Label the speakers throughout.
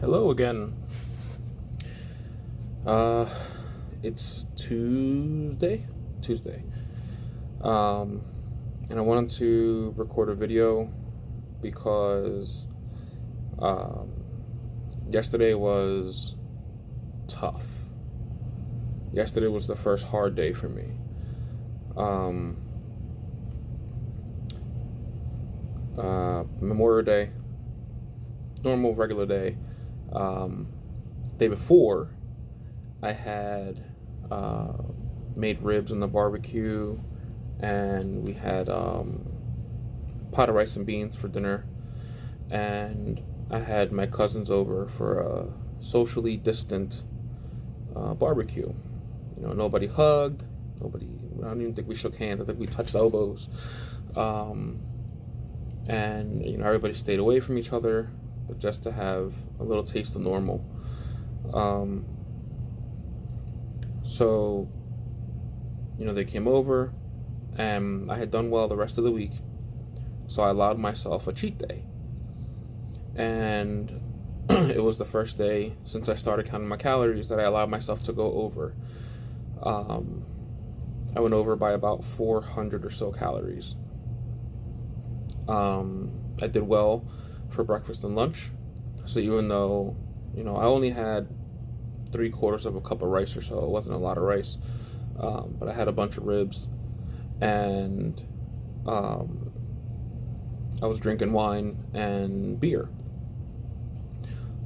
Speaker 1: Hello again. Uh, it's Tuesday. Tuesday. Um, and I wanted to record a video because um, yesterday was tough. Yesterday was the first hard day for me. Um, Memorial Day, normal regular day. Day before, I had made ribs on the barbecue, and we had pot of rice and beans for dinner, and I had my cousins over for a socially distant barbecue. Nobody hugged. Nobody. I don't even think we shook hands. I think we touched elbows. And everybody stayed away from each other, but just to have a little taste of normal. So they came over, and I had done well the rest of the week, so I allowed myself a cheat day. And it was the first day since I started counting my calories that I allowed myself to go over. I went over by about 400 or so calories. I did well for breakfast and lunch. So even though, I only had 3/4 of a cup of rice or so, it wasn't a lot of rice, but I had a bunch of ribs, and I was drinking wine and beer.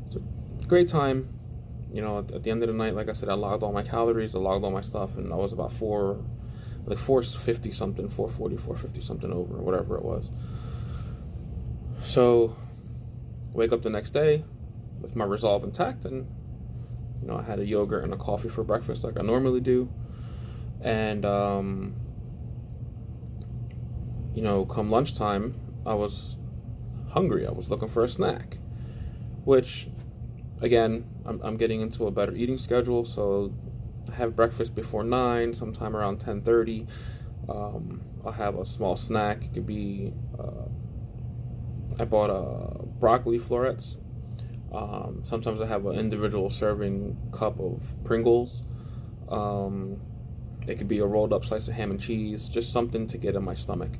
Speaker 1: So great time. At the end of the night, like I said, I logged all my calories, I logged all my stuff, and I was about 450 something, 440, 450 something over, or whatever it was. So, wake up the next day with my resolve intact, and I had a yogurt and a coffee for breakfast like I normally do. And come lunchtime, I was hungry. I was looking for a snack, which, again, I'm getting into a better eating schedule. So I have breakfast before 9, sometime around 10:30. I'll have a small snack. It could be I bought broccoli florets. Sometimes I have an individual serving cup of Pringles. It could be a rolled up slice of ham and cheese, just something to get in my stomach.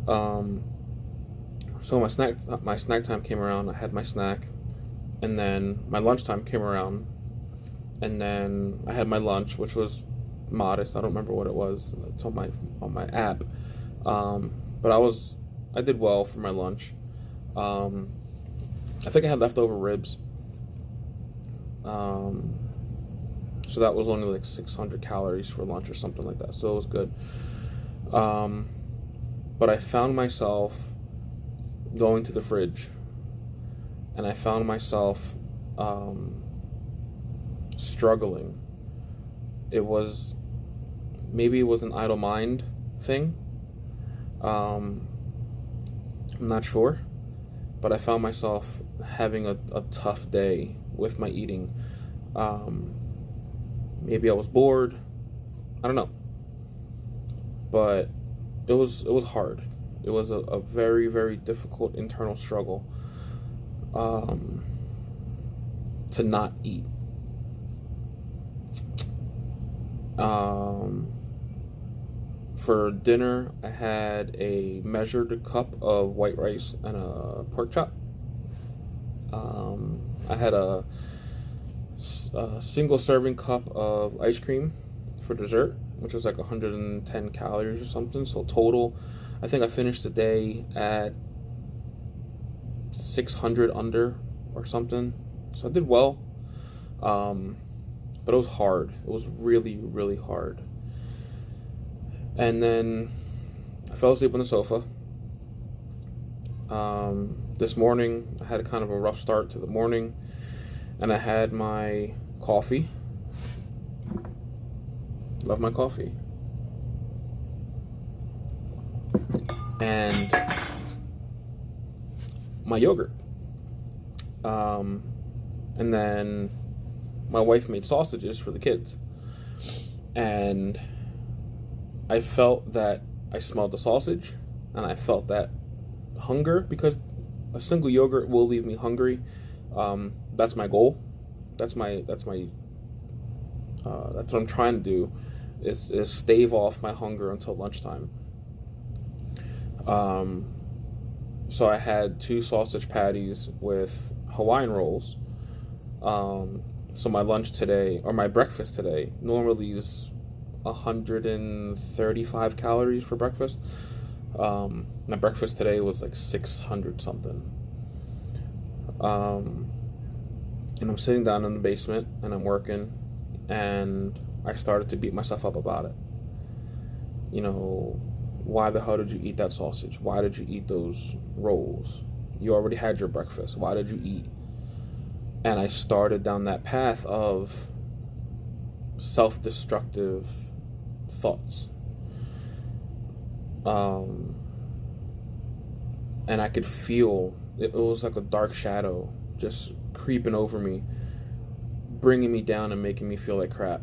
Speaker 1: So my snack time came around. I had my snack, and then my lunchtime came around, and then I had my lunch, which was modest. I don't remember what it was. It's on my app, but I did well for my lunch. I think I had leftover ribs. So that was only like 600 calories for lunch or something like that. So it was good. But I found myself going to the fridge, and I found myself struggling. Maybe it was an idle mind thing. I'm not sure. But I found myself having a tough day with my eating. Maybe I was bored. I don't know. But it was hard. It was a very, very difficult internal struggle to not eat. For dinner, I had a measured cup of white rice and a pork chop. I had a single serving cup of ice cream for dessert, which was like 110 calories or something. So total, I think I finished the day at 600 under or something. So I did well, but it was hard. It was really, really hard. And then I fell asleep on the sofa. This morning, I had a kind of a rough start to the morning, and I had my coffee. Love my coffee. And my yogurt. And then my wife made sausages for the kids. And I felt that I smelled the sausage, and I felt that hunger, because a single yogurt will leave me hungry. That's my goal. That's what I'm trying to do, is stave off my hunger until lunchtime. Um, so I had 2 sausage patties with Hawaiian rolls. So my lunch today, or my breakfast today, normally is 135 calories for breakfast. My breakfast today was like 600 something. Um, and I'm sitting down in the basement and I'm working, and I started to beat myself up about it. You know, why the hell did you eat that sausage? Why did you eat those rolls? You already had your breakfast. Why did you eat? And I started down that path of self-destructive thoughts. Um, and I could feel it was like a dark shadow just creeping over me, bringing me down and making me feel like crap.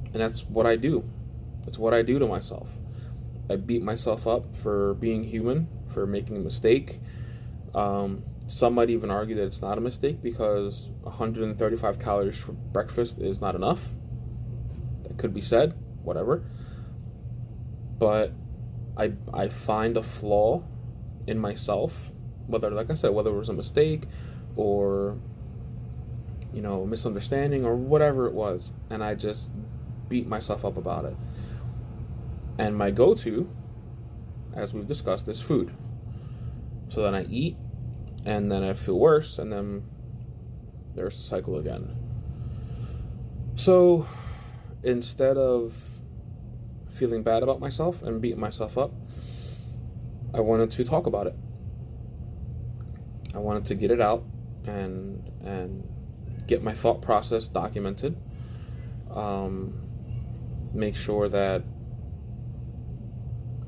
Speaker 1: And that's what I do. That's what I do to myself. I beat myself up for being human, for making a mistake. Some might even argue that it's not a mistake because 135 calories for breakfast is not enough. That could be said, whatever. But I find a flaw in myself, whether, like I said, whether it was a mistake or, misunderstanding or whatever it was, and I just beat myself up about it. And my go-to, as we've discussed, is food. So then I eat, and then I feel worse, and then there's the cycle again. So instead of feeling bad about myself and beating myself up, I wanted to talk about it. I wanted to get it out and get my thought process documented. Make sure that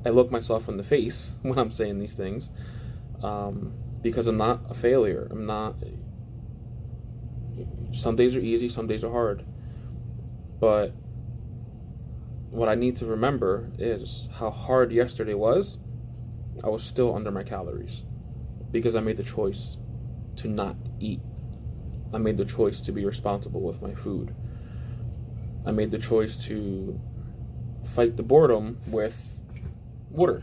Speaker 1: I look myself in the face when I'm saying these things, because I'm not a failure. I'm not. Some days are easy, some days are hard. But what I need to remember is how hard yesterday was. I was still under my calories because I made the choice to not eat. I made the choice to be responsible with my food. I made the choice to fight the boredom with water.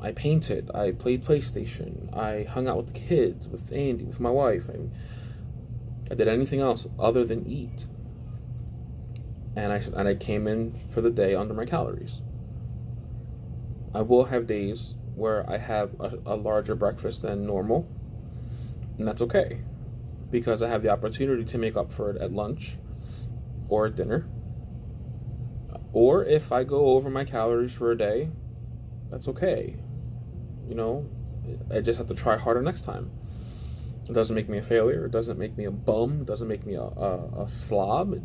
Speaker 1: I painted. I played PlayStation. I hung out with the kids, with Andy, with my wife. I did anything else other than eat. And I came in for the day under my calories. I will have days where I have a larger breakfast than normal, and that's okay, because I have the opportunity to make up for it at lunch or at dinner. Or if I go over my calories for a day, that's okay. I just have to try harder next time. It doesn't make me a failure. It doesn't make me a bum. It doesn't make me a slob. It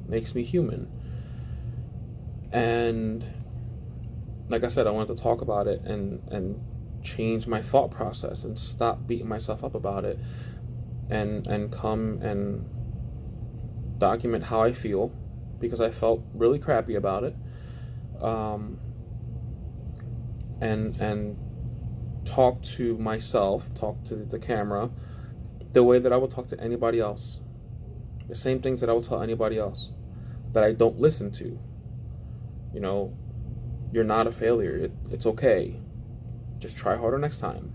Speaker 1: makes me human. And like I said, I wanted to talk about it and change my thought process and stop beating myself up about it, and come and document how I feel, because I felt really crappy about it, and talk to myself, talk to the camera the way that I would talk to anybody else. The same things that I would tell anybody else that I don't listen to. You're not a failure. It's okay. Just try harder next time.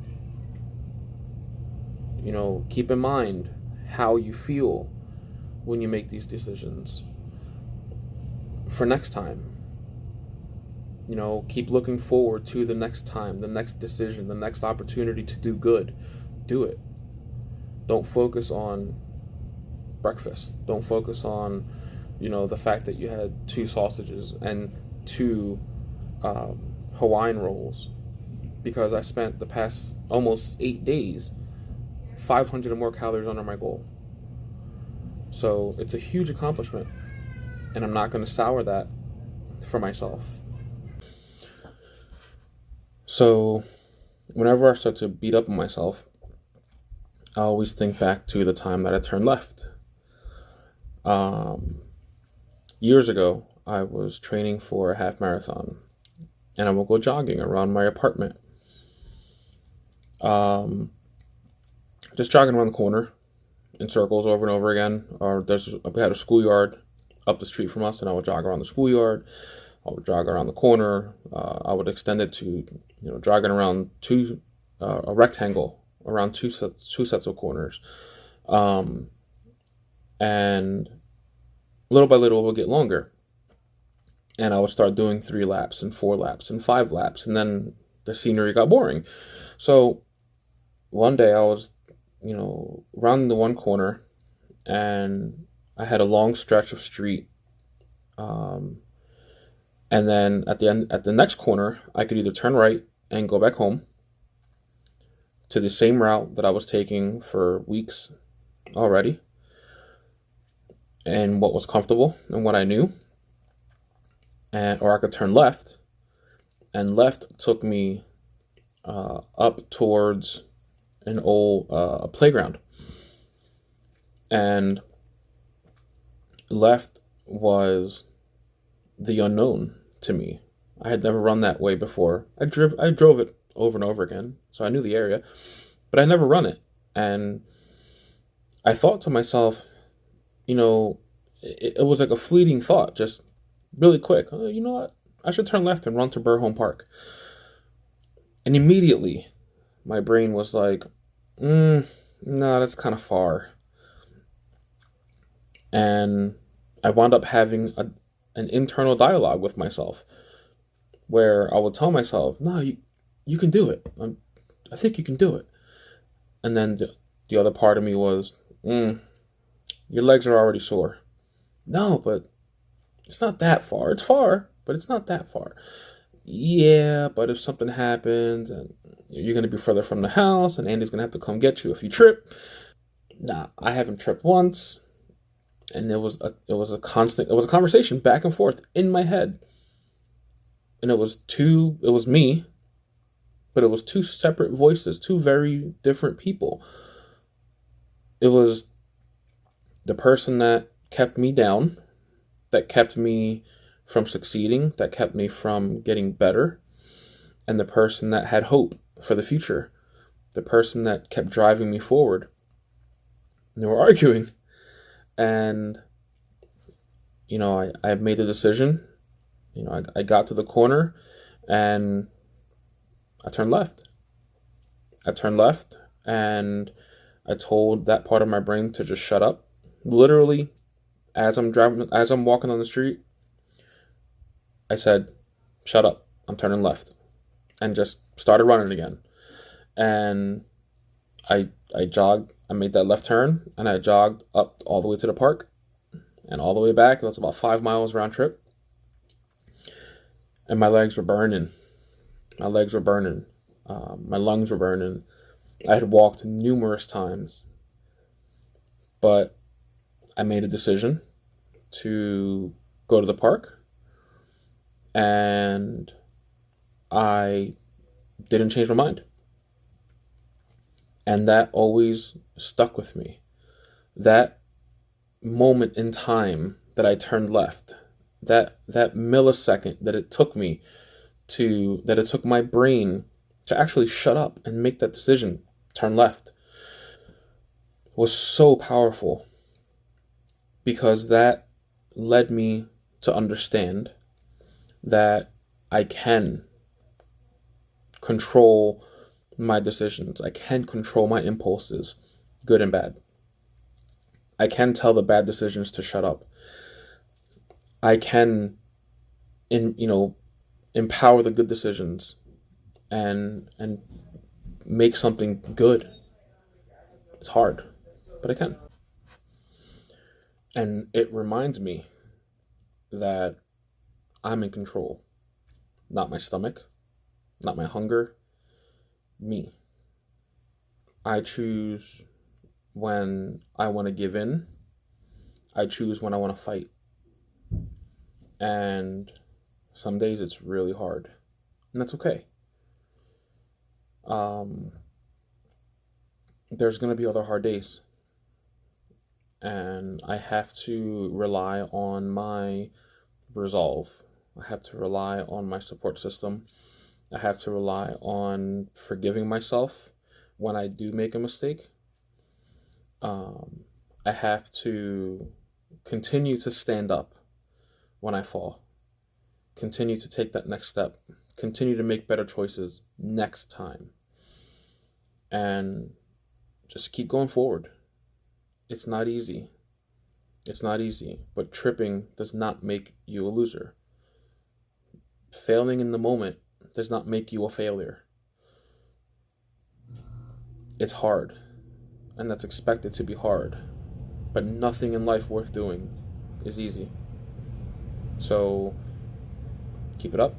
Speaker 1: Keep in mind how you feel when you make these decisions for next time. Keep looking forward to the next time, the next decision, the next opportunity to do good. Do it. Don't focus on breakfast. Don't focus on, the fact that you had 2 sausages and 2 Hawaiian rolls, because I spent the past almost 8 days 500 or more calories under my goal. So it's a huge accomplishment, and I'm not going to sour that for myself. So whenever I start to beat up on myself, I always think back to the time that I turned left. Years ago, I was training for a half marathon, and I would go jogging around my apartment. Um, just jogging around the corner in circles over and over again. Or we had a schoolyard up the street from us, and I would jog around the schoolyard. I would jog around the corner. I would extend it to, jogging around a rectangle around two sets of corners. Um, and little by little, it would get longer. And I would start doing 3 laps and 4 laps and 5 laps. And then the scenery got boring. So one day I was, rounding the one corner, and I had a long stretch of street. Um, and then at the next corner, I could either turn right and go back home to the same route that I was taking for weeks already, and what was comfortable and what I knew, or I could turn left, and left took me up towards an old a playground, and left was the unknown to me. I had never run that way before. I drove it over and over again, so I knew the area, but I never run it. And I thought to myself, it was like a fleeting thought, just really quick. Oh, you know what? I should turn left and run to Burholm Park. And immediately, my brain was like, no, that's kind of far. And I wound up having an internal dialogue with myself where I would tell myself, no, you can do it. I think you can do it. And then the other part of me was, your legs are already sore. No, but it's not that far. It's far, but it's not that far. Yeah, but if something happens and you're going to be further from the house and Andy's going to have to come get you if you trip. Nah, I haven't tripped once. And it was a conversation back and forth in my head. And it was me, but it was two separate voices, two very different people. It was the person that kept me down, that kept me from succeeding, that kept me from getting better, and the person that had hope for the future, the person that kept driving me forward. And they were arguing, and I made a decision. I got to the corner, and I turned left. And I told that part of my brain to just shut up. Literally, as I'm walking on the street, I said, shut up, I'm turning left. And just started running again. And I jogged, I made that left turn, and I jogged up all the way to the park and all the way back. It was about 5 miles round trip. And my legs were burning. My lungs were burning. I had walked numerous times, but I made a decision to go to the park, and I didn't change my mind. And that always stuck with me. That moment in time that I turned left, that millisecond that it took my brain to actually shut up and make that decision, turn left, was so powerful, because that led me to understand that I can control my decisions. I can control my impulses, good and bad. I can tell the bad decisions to shut up. I can, empower the good decisions and make something good. It's hard, but I can. And it reminds me that I'm in control. Not my stomach, not my hunger, me. I choose when I want to give in. I choose when I want to fight. And some days it's really hard. And that's okay. There's going to be other hard days. And I have to rely on my resolve. I have to rely on my support system. I have to rely on forgiving myself when I do make a mistake, I have to continue to stand up when I fall, continue to take that next step, continue to make better choices next time, and just keep going forward. It's not easy. It's not easy, but tripping does not make you a loser. Failing in the moment does not make you a failure. It's hard, and that's expected to be hard, but nothing in life worth doing is easy. So keep it up,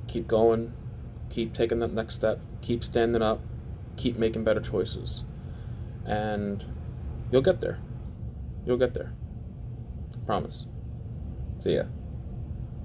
Speaker 1: keep going, keep taking that next step, keep standing up, keep making better choices, and you'll get there. You'll get there. Promise. See ya.